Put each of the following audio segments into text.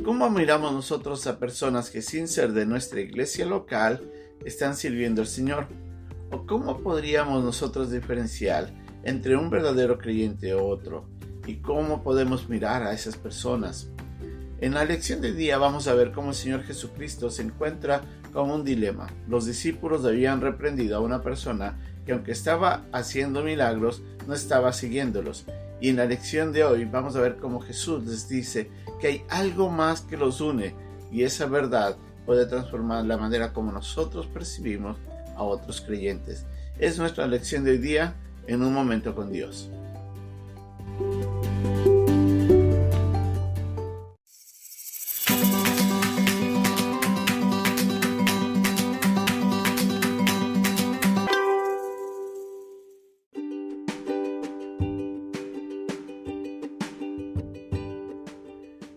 ¿Cómo miramos nosotros a personas que sin ser de nuestra iglesia local están sirviendo al Señor? ¿O cómo podríamos nosotros diferenciar entre un verdadero creyente u otro? ¿Y cómo podemos mirar a esas personas? En la lección de día vamos a ver cómo el Señor Jesucristo se encuentra con un dilema. Los discípulos habían reprendido a una persona que, aunque estaba haciendo milagros, no estaba siguiéndolos. Y en la lección de hoy vamos a ver cómo Jesús les dice que hay algo más que los une, y esa verdad puede transformar la manera como nosotros percibimos a otros creyentes. Es nuestra lección de hoy día en Un Momento con Dios.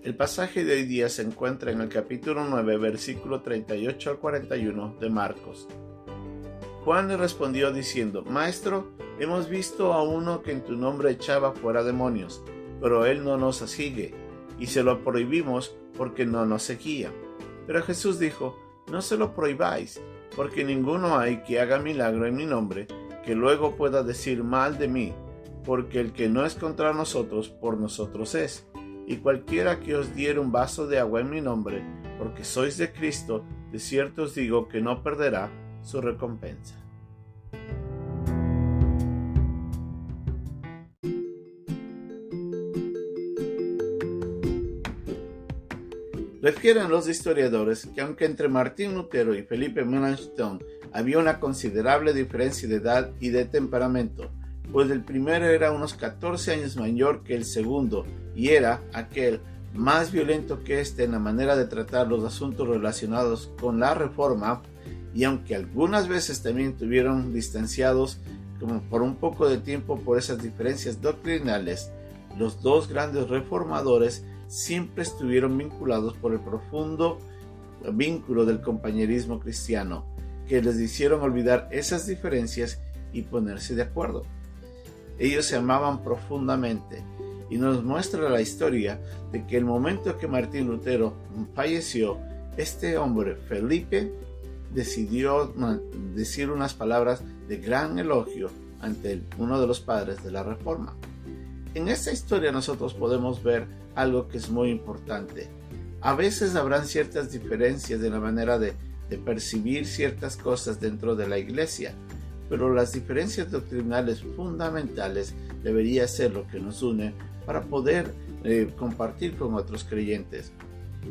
El pasaje de hoy día se encuentra en el capítulo 9, versículo 38 al 41 de Marcos. Juan le respondió diciendo: Maestro, hemos visto a uno que en tu nombre echaba fuera demonios, pero él no nos sigue, y se lo prohibimos porque no nos seguía. Pero Jesús dijo: No se lo prohibáis, porque ninguno hay que haga milagro en mi nombre, que luego pueda decir mal de mí, porque el que no es contra nosotros, por nosotros es. Y cualquiera que os diere un vaso de agua en mi nombre, porque sois de Cristo, de cierto os digo que no perderá su recompensa. Refieren los historiadores que aunque entre Martín Lutero y Felipe Melanchthon había una considerable diferencia de edad y de temperamento, pues el primero era unos 14 años mayor que el segundo y era aquel más violento que éste en la manera de tratar los asuntos relacionados con la Reforma, y aunque algunas veces también estuvieron distanciados como por un poco de tiempo por esas diferencias doctrinales, los dos grandes reformadores siempre estuvieron vinculados por el profundo vínculo del compañerismo cristiano, que les hicieron olvidar esas diferencias y ponerse de acuerdo. Ellos se amaban profundamente, y nos muestra la historia de que el momento que Martín Lutero falleció, este hombre, Felipe, decidió decir unas palabras de gran elogio ante uno de los padres de la Reforma. En esta historia nosotros podemos ver algo que es muy importante. A veces habrán ciertas diferencias en la manera de percibir ciertas cosas dentro de la iglesia, pero las diferencias doctrinales fundamentales debería ser lo que nos une para poder compartir con otros creyentes.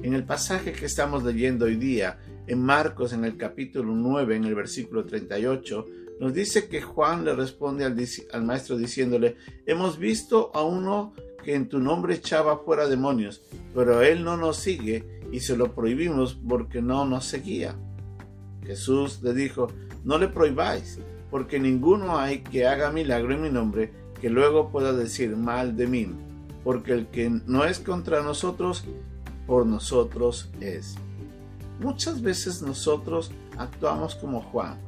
En el pasaje que estamos leyendo hoy día, en Marcos, en el capítulo 9, en el versículo 38, nos dice que Juan le responde al maestro diciéndole: Hemos visto a uno que en tu nombre echaba fuera demonios, pero él no nos sigue y se lo prohibimos porque no nos seguía. Jesús le dijo: No le prohibáis, porque ninguno hay que haga milagro en mi nombre que luego pueda decir mal de mí, porque el que no es contra nosotros, por nosotros es. Muchas veces nosotros actuamos como Juan.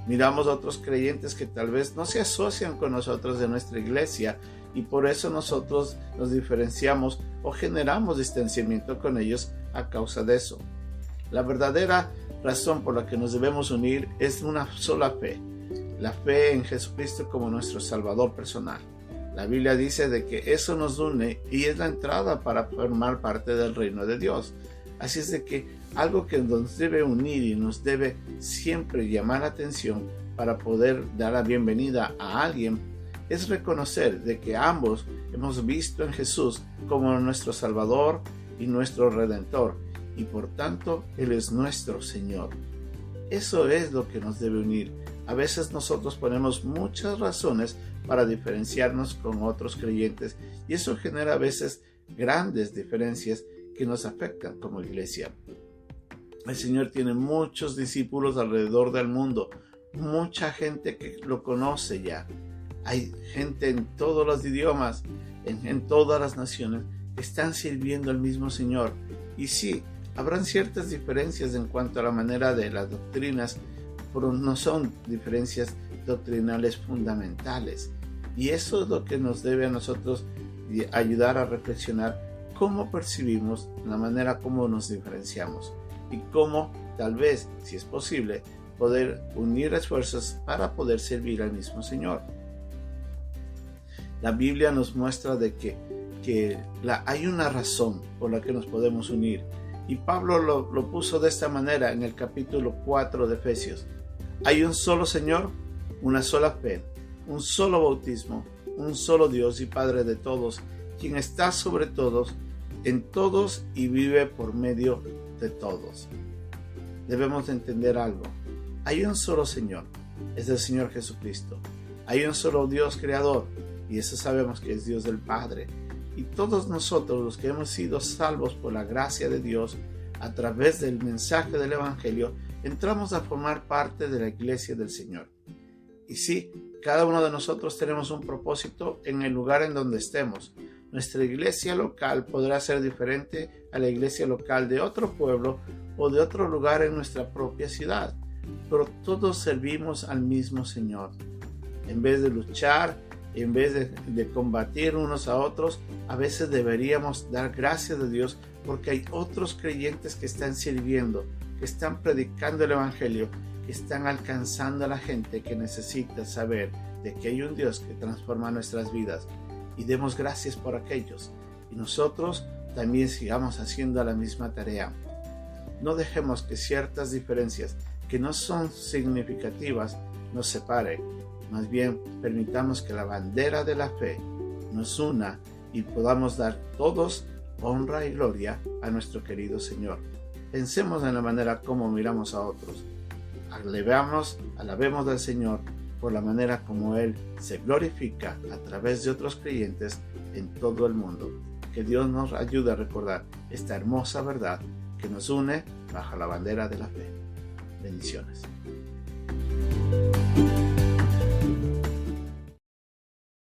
Miramos a otros creyentes que tal vez no se asocian con nosotros de nuestra iglesia, y por eso nosotros nos diferenciamos o generamos distanciamiento con ellos a causa de eso. La verdadera razón por la que nos debemos unir es una sola fe: la fe en Jesucristo como nuestro Salvador personal. La Biblia dice de que eso nos une y es la entrada para formar parte del reino de Dios. Así es de que algo que nos debe unir y nos debe siempre llamar la atención para poder dar la bienvenida a alguien es reconocer de que ambos hemos visto en Jesús como nuestro Salvador y nuestro Redentor, y por tanto Él es nuestro Señor. Eso es lo que nos debe unir. A veces nosotros ponemos muchas razones para diferenciarnos con otros creyentes, y eso genera a veces grandes diferencias que nos afectan como iglesia. El Señor tiene muchos discípulos alrededor del mundo, mucha gente que lo conoce ya. Hay gente en todos los idiomas, en todas las naciones, que están sirviendo al mismo Señor. Y sí, habrán ciertas diferencias en cuanto a la manera de las doctrinas, pero no son diferencias doctrinales fundamentales. Y eso es lo que nos debe a nosotros ayudar a reflexionar cómo percibimos, la manera como nos diferenciamos y cómo, tal vez, si es posible, poder unir esfuerzos para poder servir al mismo Señor. La Biblia nos muestra de que hay una razón por la que nos podemos unir. Y Pablo lo puso de esta manera en el capítulo 4 de Efesios. Hay un solo Señor, una sola fe, un solo bautismo, un solo Dios y Padre de todos, quien está sobre todos, en todos y vive por medio de todos. Debemos de entender algo. Hay un solo Señor, es el Señor Jesucristo. Hay un solo Dios creador, y eso sabemos que es Dios del Padre. Y todos nosotros, los que hemos sido salvos por la gracia de Dios, a través del mensaje del Evangelio, entramos a formar parte de la iglesia del Señor. Y sí, cada uno de nosotros tenemos un propósito en el lugar en donde estemos. Nuestra iglesia local podrá ser diferente a la iglesia local de otro pueblo o de otro lugar en nuestra propia ciudad, pero todos servimos al mismo Señor. En vez de luchar, en vez de combatir unos a otros, a veces deberíamos dar gracias a Dios porque hay otros creyentes que están sirviendo, que están predicando el Evangelio, que están alcanzando a la gente que necesita saber de que hay un Dios que transforma nuestras vidas. Y demos gracias por aquellos. Y nosotros también sigamos haciendo la misma tarea. No dejemos que ciertas diferencias que no son significativas nos separen. Más bien, permitamos que la bandera de la fe nos una y podamos dar todos honra y gloria a nuestro querido Señor. Pensemos en la manera como miramos a otros. Alabemos al Señor por la manera como Él se glorifica a través de otros creyentes en todo el mundo. Que Dios nos ayude a recordar esta hermosa verdad que nos une bajo la bandera de la fe. Bendiciones.